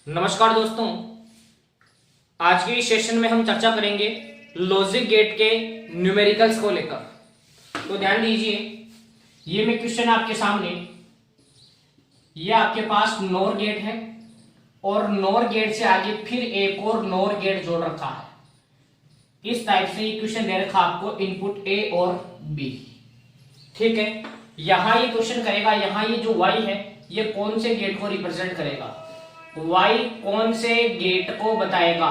नमस्कार दोस्तों, आज के इस सेशन में हम चर्चा करेंगे लॉजिक गेट के न्यूमेरिकल्स को लेकर। तो ध्यान दीजिए, ये मैं क्वेश्चन आपके सामने, ये आपके पास नोर गेट है और नोर गेट से आगे फिर एक और नोर गेट जोड़ रखा है। इस टाइप से ये क्वेश्चन दे रखा आपको, इनपुट ए और बी। ठीक है, यहां ये क्वेश्चन करेगा, यहां ये जो वाई है ये कौन से गेट को रिप्रेजेंट करेगा, y कौन से गेट को बताएगा,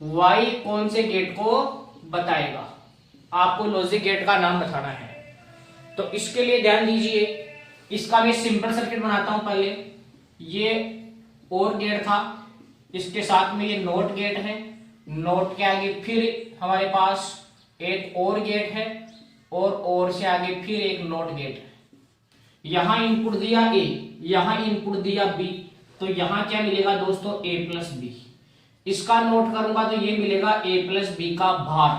y कौन से गेट को बताएगा, आपको लॉजिक गेट का नाम बताना है। तो इसके लिए ध्यान दीजिए, इसका मैं सिंपल सर्किट बनाता हूं। पहले ये और गेट था, इसके साथ में ये नोट गेट है, नोट के आगे फिर हमारे पास एक और गेट है और से आगे फिर एक नोट गेट है। यहां इनपुट दिया a, यहां इनपुट दिया b, तो यहां क्या मिलेगा दोस्तों, a प्लस बी। इसका नोट करूंगा तो ये मिलेगा a प्लस बी का भार।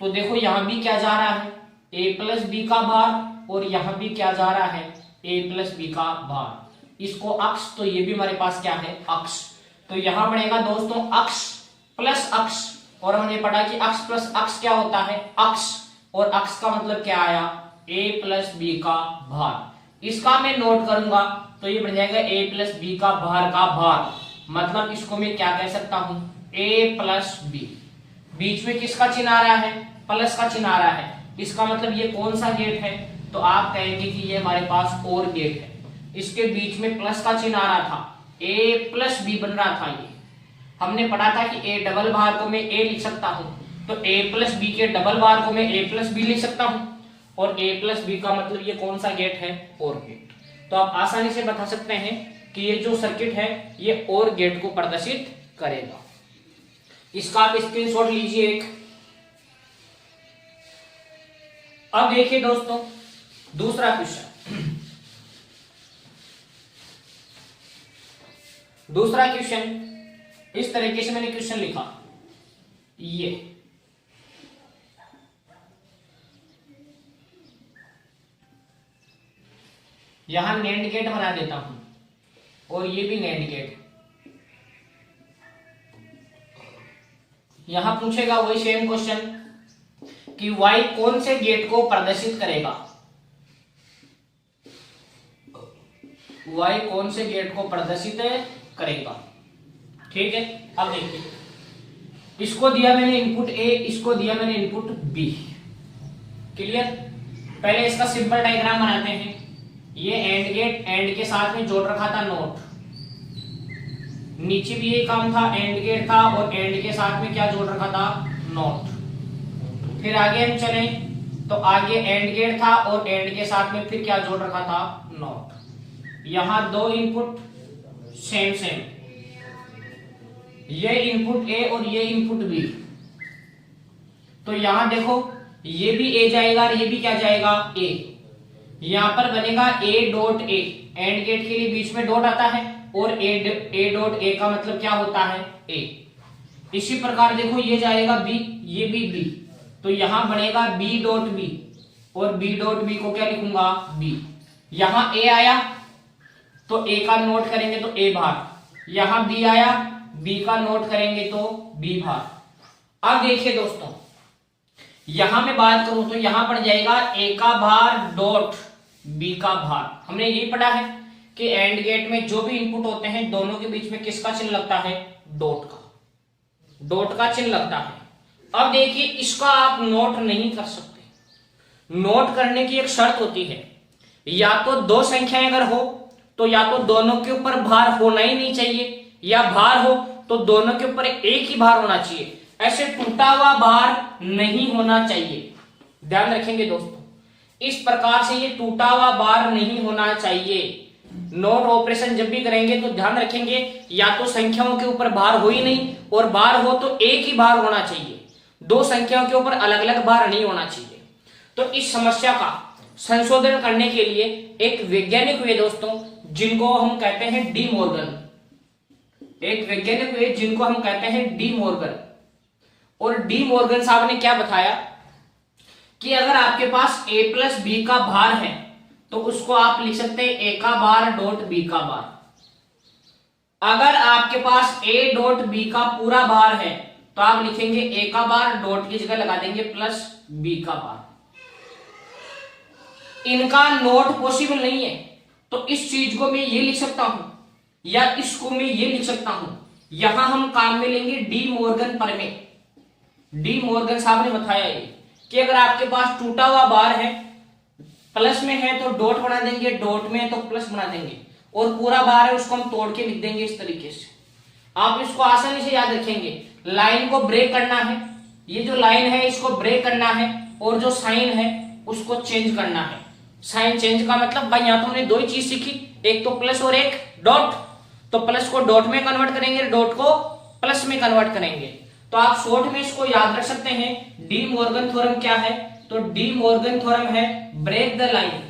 तो देखो यहां भी क्या जा रहा है, a प्लस बी का भार, और यहां भी क्या जा रहा है, a प्लस बी का भार। इसको अक्ष, तो ये भी हमारे पास क्या है, अक्ष। तो यहां बनेगा दोस्तों अक्ष प्लस अक्ष, और हमने पढ़ा कि अक्ष प्लस अक्ष क्या होता है, अक्ष, और अक्ष का मतलब क्या आया, a प्लस बी का भार। इसका मैं नोट करूंगा तो ये बन जाएगा a प्लस बी का भार का भार, मतलब इसको मैं क्या कह सकता हूं, a प्लस बी। बीच में किसका चिन्ह आ रहा है, प्लस का चिन्ह आ रहा है, इसका मतलब ये कौन सा गेट है, तो आप कहेंगे कि ये हमारे पास और गेट है। इसके बीच में प्लस का चिन्ह आ रहा था, a प्लस बी बन रहा था। ये हमने पढ़ा था कि a डबल भार को मैं a लिख सकता हूं, तो a प्लस बी के डबल भार को मैं a प्लस बी लिख सकता हूं, और a प्लस बी का मतलब ये कौन सा गेट है, और गेट। तो आप आसानी से बता सकते हैं कि ये जो सर्किट है ये और गेट को प्रदर्शित करेगा। इसका आप स्क्रीनशॉट लीजिए एक। अब देखिए दोस्तों, दूसरा क्वेश्चन। दूसरा क्वेश्चन इस तरीके से मैंने क्वेश्चन लिखा, ये यहां नैंड गेट बना देता हूं, और ये भी नैंड गेट। यहां पूछेगा वही सेम क्वेश्चन कि y कौन से गेट को प्रदर्शित करेगा, y कौन से गेट को प्रदर्शित करेगा। ठीक है, अब देखिए, इसको दिया मैंने इनपुट a, इसको दिया मैंने इनपुट b। क्लियर। पहले इसका सिंपल डायग्राम बनाते हैं। ये एंड गेट, एंड के साथ में जोड़ रखा था नोट, नीचे भी ये काम था, एंड गेट था और एंड के साथ में क्या जोड़ रखा था, नोट। फिर आगे हम चले तो आगे एंड गेट था और एंड के साथ में फिर क्या जोड़ रखा था, नोट। यहां दो इनपुट सेम सेम, ये इनपुट ए और ये इनपुट बी। तो यहां देखो, ये भी ए जाएगा और ये भी क्या जाएगा, ए। यहां पर बनेगा a dot A, and gate के लिए बीच में डॉट आता है, और a डॉट ए का मतलब क्या होता है, a। इसी प्रकार देखो, ये जाएगा b, ये भी b, तो यहां बनेगा b डॉट b, और b डॉट b को क्या लिखूंगा, b। यहां a आया तो a का नोट करेंगे तो a भार, यहां b आया, b का नोट करेंगे तो b भार। अब देखिए दोस्तों, यहां मैं बात करूं तो यहां पड़ जाएगा a का भार डॉट b का भार। हमने यही पढ़ा है कि एंड गेट में जो भी इनपुट होते हैं दोनों के बीच में किसका चिन्ह लगता है, डॉट का चिन्ह लगता है। अब देखिए, इसका आप नोट नहीं कर सकते। नोट करने की एक शर्त होती है, या तो दो संख्याएं अगर हो तो या तो दोनों के ऊपर भार होना ही नहीं चाहिए, या भार हो तो दोनों के ऊपर एक ही भार होना चाहिए। ऐसे टूटा हुआ भार नहीं होना चाहिए, ध्यान रखेंगे दोस्तों। इस प्रकार से ये टूटा हुआ भार नहीं होना चाहिए। नोट ऑपरेशन जब भी करेंगे तो ध्यान रखेंगे, या तो संख्याओं के ऊपर भार हो ही नहीं, और भार हो तो एक ही भार होना चाहिए, दो संख्याओं के ऊपर अलग अलग भार नहीं होना चाहिए। तो इस समस्या का संशोधन करने के लिए एक वैज्ञानिक हुए दोस्तों, जिनको हम कहते हैं डी मॉर्गन। एक वैज्ञानिक हुए जिनको हम कहते हैं डी मॉर्गन। और डी मॉर्गन साहब ने क्या बताया कि अगर आपके पास a प्लस बी का भार है तो उसको आप लिख सकते हैं a का भार डॉट b का भार। अगर आपके पास ए डॉट बी का पूरा बार है तो आप लिखेंगे ए का बार, डॉट की जगह लगा देंगे प्लस बी का बार। इनका नोट पॉसिबल नहीं है तो इस चीज को मैं ये लिख सकता हूं या इसको मैं ये लिख सकता हूं। यहां हम काम में लेंगे डी मॉर्गन प्रमेय। डी मॉर्गन साहब ने बताया ये कि अगर आपके पास टूटा हुआ बार है, प्लस में है तो डॉट बना देंगे, डॉट में है तो प्लस बना देंगे, और पूरा बार है उसको हम तोड़ के लिख देंगे इस तरीके से। आप इसको आसानी से याद रखेंगे। लाइन को ब्रेक करना है, ये जो लाइन है इसको ब्रेक करना है, और जो साइन है उसको चेंज करना है। साइन चेंज का मतलब भाई यहां तो हमने दो ही चीज सीखी, एक तो प्लस और एक डॉट। तो प्लस को डॉट में कन्वर्ट करेंगे, डॉट को प्लस में कन्वर्ट करेंगे। तो आप शॉर्ट में इसको याद रख सकते हैं। डी मॉर्गन थ्योरम क्या है? तो डी मॉर्गन थ्योरम है ब्रेक द लाइन,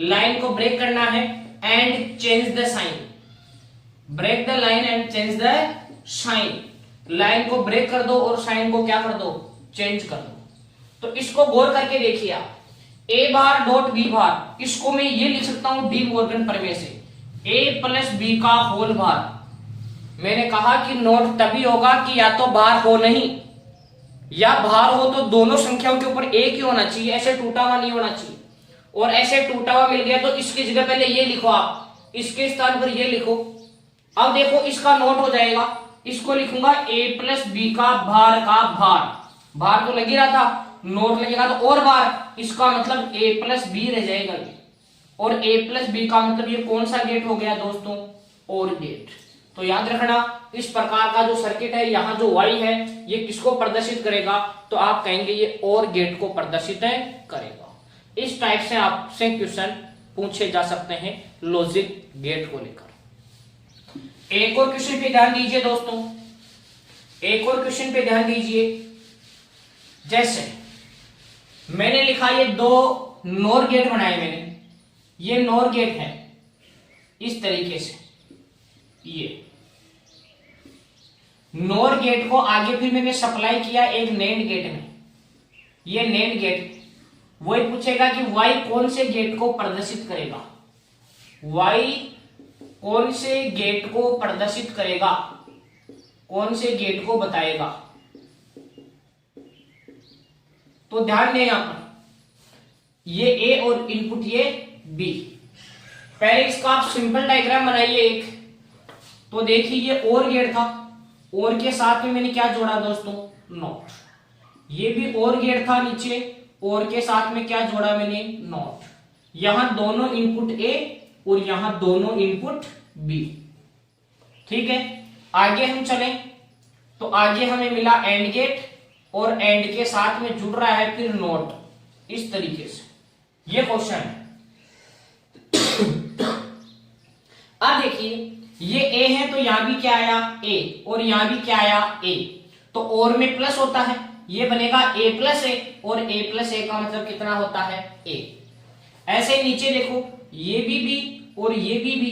लाइन को ब्रेक करना है and change the sign. Break the line and change the sign. Line को ब्रेक कर दो और साइन को क्या कर दो? चेंज कर दो। तो इसको गौर करके देखिए आप, ए बार डॉट बी बार, इसको मैं ये लिख सकता हूं डी मॉर्गन प्रमेय से, ए प्लस बी का होल बार। मैंने कहा कि नोट तभी होगा कि या तो बार हो नहीं, या बार हो तो दोनों संख्याओं के ऊपर एक ही होना चाहिए, ऐसे टूटा हुआ नहीं होना चाहिए। और ऐसे टूटा हुआ मिल गया तो इसकी जगह पहले ये लिखो, आप इसके स्थान पर ये लिखो। अब देखो इसका नोट हो जाएगा, इसको लिखूंगा ए प्लस बी का भार भार तो लग ही रहा था, नोट लगेगा तो और बार, इसका मतलब ए प्लस बी रह जाएगा। और ए प्लस बी का मतलब ये कौन सा गेट हो गया दोस्तों? और गेट। तो याद रखना इस प्रकार का जो सर्किट है, यहाँ जो वाई है ये किसको प्रदर्शित करेगा? तो आप कहेंगे ये और गेट को प्रदर्शित करेगा। इस टाइप से आपसे क्वेश्चन पूछे जा सकते हैं लॉजिक गेट को लेकर। एक और क्वेश्चन पे ध्यान दीजिए दोस्तों, एक और क्वेश्चन पे ध्यान दीजिए। जैसे मैंने लिखा ये दो नोर गेट बनाए मैंने, ये नोर गेट है इस तरीके से। ये नोर गेट को आगे फिर मैंने सप्लाई किया एक नेंड गेट में। ये नेंड गेट वही पूछेगा कि y कौन से गेट को प्रदर्शित करेगा, y कौन से गेट को प्रदर्शित करेगा, कौन से गेट को बताएगा। तो ध्यान दें यहां पर ये a और इनपुट ये b। पहले इसका आप सिंपल डायग्राम बनाइए एक। तो देखिए ये और गेट था, और के साथ में मैंने क्या जोड़ा दोस्तों? नॉट। ये भी और गेट था नीचे, और के साथ में क्या जोड़ा मैंने? नॉट। यहां दोनों इनपुट ए और यहां दोनों इनपुट बी। ठीक है, आगे हम चलें तो आगे हमें मिला एंड गेट, और एंड के साथ में जुड़ रहा है फिर नोट इस तरीके से। ये क्वेश्चन है। अब देखिए ये ए है तो यहां भी क्या आया? ए, और यहां भी क्या आया? ए। तो और में प्लस होता है, ये बनेगा ए प्लस ए, और ए प्लस ए का मतलब कितना होता है? ए। ऐसे नीचे देखो ये भी बी और ये भी बी,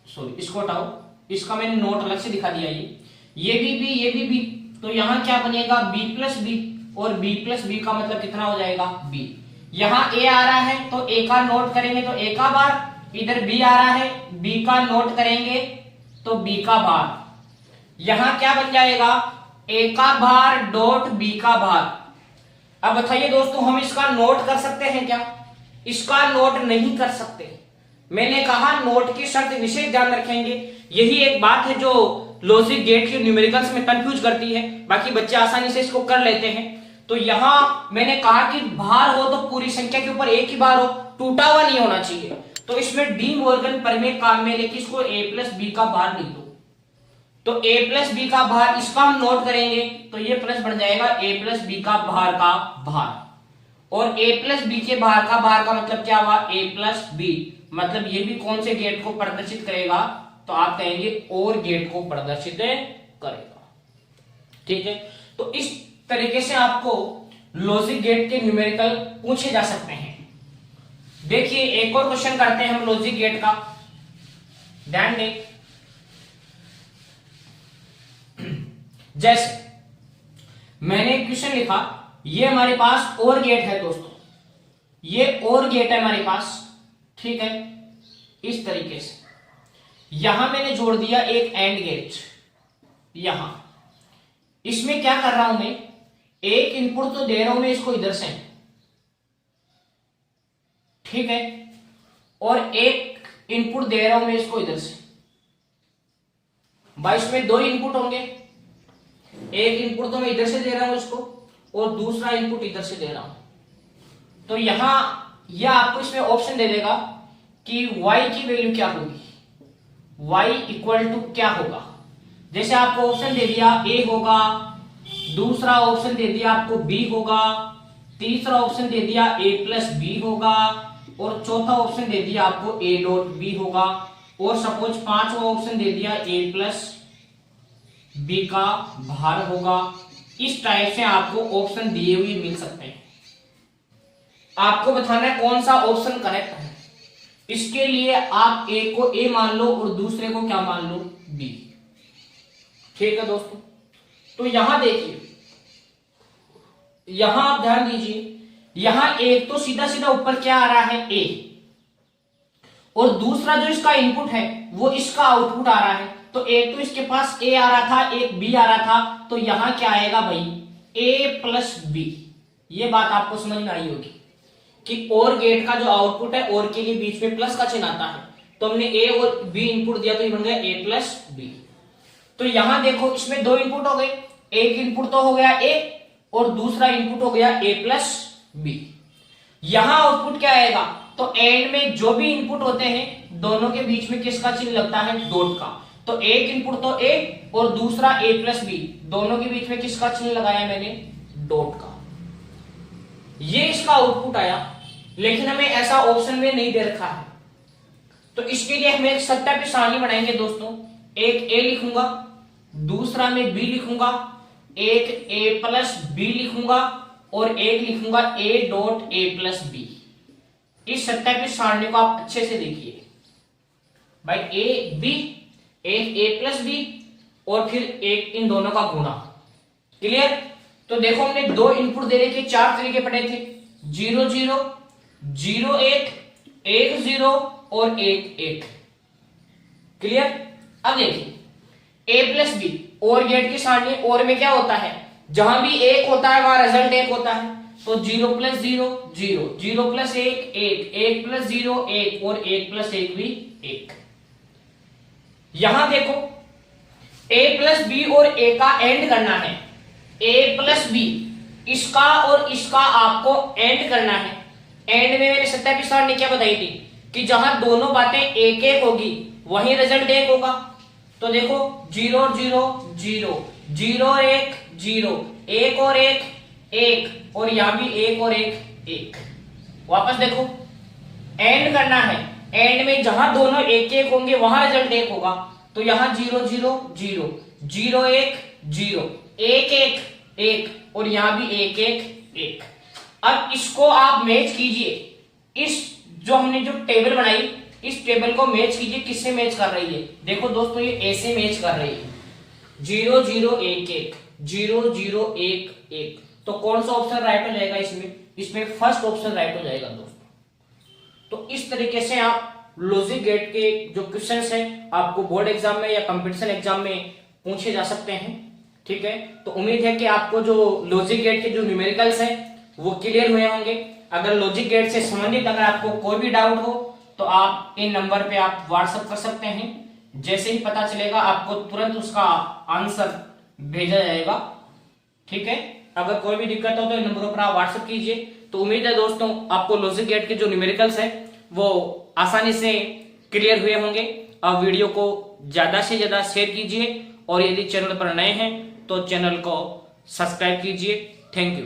सॉरी इसको हटाओ, इसका मैंने नोट अलग से दिखा दिया। ये भी बी, ये भी बी, तो यहां क्या बनेगा? बी प्लस बी, और बी प्लस बी का मतलब कितना हो जाएगा? बी। यहां ए आ रहा है तो ए का नोट करेंगे तो ए का बार, इधर बी आ रहा है बी का नोट करेंगे तो बी का बार। यहां क्या बन जाएगा? ए का भार डॉट बी का भार। अब बताइए दोस्तों हम इसका नोट कर सकते हैं क्या? इसका नोट नहीं कर सकते। मैंने कहा नोट की शर्त विशेष ध्यान रखेंगे। यही एक बात है जो लॉजिक गेट के न्यूमेरिकल्स में कंफ्यूज करती है, बाकी बच्चे आसानी से इसको कर लेते हैं। तो यहां मैंने कहा कि भार हो तो पूरी संख्या के ऊपर एक ही भार हो, टूटा हुआ नहीं होना चाहिए। तो इसमें डी मॉर्गन प्रमेय काम में लेके इसको ए प्लस बी का भार लिख दो। तो ए प्लस बी का भार इसका हम नोट करेंगे तो ये प्लस बन जाएगा ए प्लस बी का भार। और ए प्लस बी के भार का मतलब क्या हुआ? ए प्लस बी। मतलब ये भी कौन से गेट को प्रदर्शित करेगा? तो आप कहेंगे और गेट को प्रदर्शित करेगा। ठीक है, तो इस तरीके से आपको लॉजिक गेट के न्यूमेरिकल पूछे जा सकते हैं। देखिए एक और क्वेश्चन करते हैं हम लॉजिक गेट का, ध्यान दें। जैसे मैंने क्वेश्चन लिखा, ये हमारे पास और गेट है दोस्तों, ये और गेट है हमारे पास। ठीक है, इस तरीके से यहां मैंने जोड़ दिया एक एंड गेट, यहां इसमें क्या कर रहा हूं मैं, एक इनपुट तो दे रहा हूं मैं इसको इधर से, ठीक है, और एक इनपुट दे रहा हूं मैं इसको इधर से। भाई इसमें दो इनपुट होंगे, एक इनपुट तो मैं इधर से दे रहा हूं इसको, और दूसरा इनपुट इधर से दे रहा हूं। तो यहां यह आपको इसमें ऑप्शन दे देगा कि y की वैल्यू क्या होगी, y इक्वल टू क्या होगा। जैसे आपको ऑप्शन दे दिया a होगा, दूसरा ऑप्शन दे दिया आपको b होगा, तीसरा ऑप्शन दे दिया a प्लस बी होगा, और चौथा ऑप्शन दे दिया आपको a डॉट बी होगा, और सपोज पांचवा ऑप्शन दे दिया a प्लस बी का भार होगा। इस टाइप से आपको ऑप्शन दिए हुए मिल सकते हैं। आपको बताना है कौन सा ऑप्शन करेक्ट है। इसके लिए आप ए को ए मान लो और दूसरे को क्या मान लो, बी। ठीक है दोस्तों, तो यहां देखिए, यहां आप ध्यान दीजिए, यहां एक तो सीधा सीधा ऊपर क्या आ रहा है, ए, और दूसरा जो इसका इनपुट है वो इसका आउटपुट आ रहा है। तो एक तो इसके पास ए आ रहा था, एक बी आ रहा था, तो यहां क्या आएगा भाई, ए प्लस बी। ये बात आपको समझ में आई होगी कि और गेट का जो आउटपुट है, और के लिए बीच में प्लस का चिन्ह आता है, तो हमने ए और बी इनपुट दिया तो ये बन गया ए प्लस बी। तो यहां देखो इसमें दो इनपुट हो गए, एक इनपुट तो हो गया ए और दूसरा इनपुट हो गया ए प्लस बी। यहां आउटपुट क्या आएगा, तो एंड में जो भी इनपुट होते हैं दोनों के बीच में किसका चिन्ह लगता है, डॉट का। तो एक इनपुट तो ए और दूसरा ए प्लस बी, दोनों के बीच में किसका चिन्ह लगाया मैंने, डॉट का। ये इसका आउटपुट आया, लेकिन हमें ऐसा ऑप्शन में नहीं दे रखा है। तो इसके लिए हम एक सत्यापित सारणी बनाएंगे दोस्तों। एक ए लिखूंगा, दूसरा में बी लिखूंगा, एक ए प्लस बी लिखूंगा, और एक लिखूंगा A dot A plus B. इस सत्यापित सारणी को आप अच्छे से देखिए भाई, ए बी, एक ए प्लस बी, और फिर एक इन दोनों का गुणा। क्लियर। तो देखो हमने दो इनपुट देने के चार तरीके पढ़े थे, 0 0, 0 1, 1 0 और 1 1। क्लियर। अब देखिए ए प्लस बी और गेट की सारणी, और में क्या होता है, जहां भी एक होता है वहां रिजल्ट एक होता है। तो 0 प्लस 0 0, 0 प्लस 1 1, 1 प्लस 0 1, और 1 प्लस 1 भी 1। यहां देखो a प्लस बी और a का एंड करना है, a प्लस बी, इसका और इसका आपको एंड करना है। एंड में मैंने सत्यापित सारणी क्या बताई थी कि जहां दोनों बातें एक एक होगी वहीं रिजल्ट एक होगा। तो देखो 0 0 0, 0 1 0, 1 और 1 1, और यहां भी 1 और 1 1। वापस देखो एंड करना है, एंड में जहां दोनों एक एक होंगे वहां रिजल्ट एक होगा। तो यहां 0 0 0, 0 1 0, 1 1 1, और यहां भी 1 1 1। अब इसको आप मैच कीजिए, इस जो हमने जो टेबल बनाई, इस टेबल को मैच कीजिए, किससे मैच कर रही है। देखो दोस्तों ये ए से मैच कर रही है, 0 0 1 1, 0 0 1 1। तो कौन सा ऑप्शन राइट हो जाएगा इसमें, इसमें फर्स्ट ऑप्शन राइट हो जाएगा दोस्तों। तो इस तरीके से आप लॉजिक गेट के जो क्वेश्चंस हैं आपको बोर्ड एग्जाम में या कंपटीशन एग्जाम में पूछे जा सकते हैं। ठीक है, तो उम्मीद है कि आपको जो लॉजिक गेट के जो न्यूमेरिकल्स हैं वो क्लियर हुए होंगे। अगर लॉजिक गेट से संबंधित अगर आपको कोई भी डाउट हो तो आप इन नंबर पे आप व्हाट्सएप कर सकते हैं। जैसे ही पता चलेगा आपको तुरंत उसका आंसर भेजा जाएगा। ठीक है, अगर कोई भी दिक्कत हो तो इन नंबरों पर आप व्हाट्सएप कीजिए। तो उम्मीद है दोस्तों आपको लॉजिक गेट के जो न्यूमेरिकल्स है वो आसानी से क्लियर हुए होंगे। अब वीडियो को ज्यादा से ज्यादा शेयर कीजिए, और यदि चैनल पर नए हैं तो चैनल को सब्सक्राइब कीजिए। Thank you.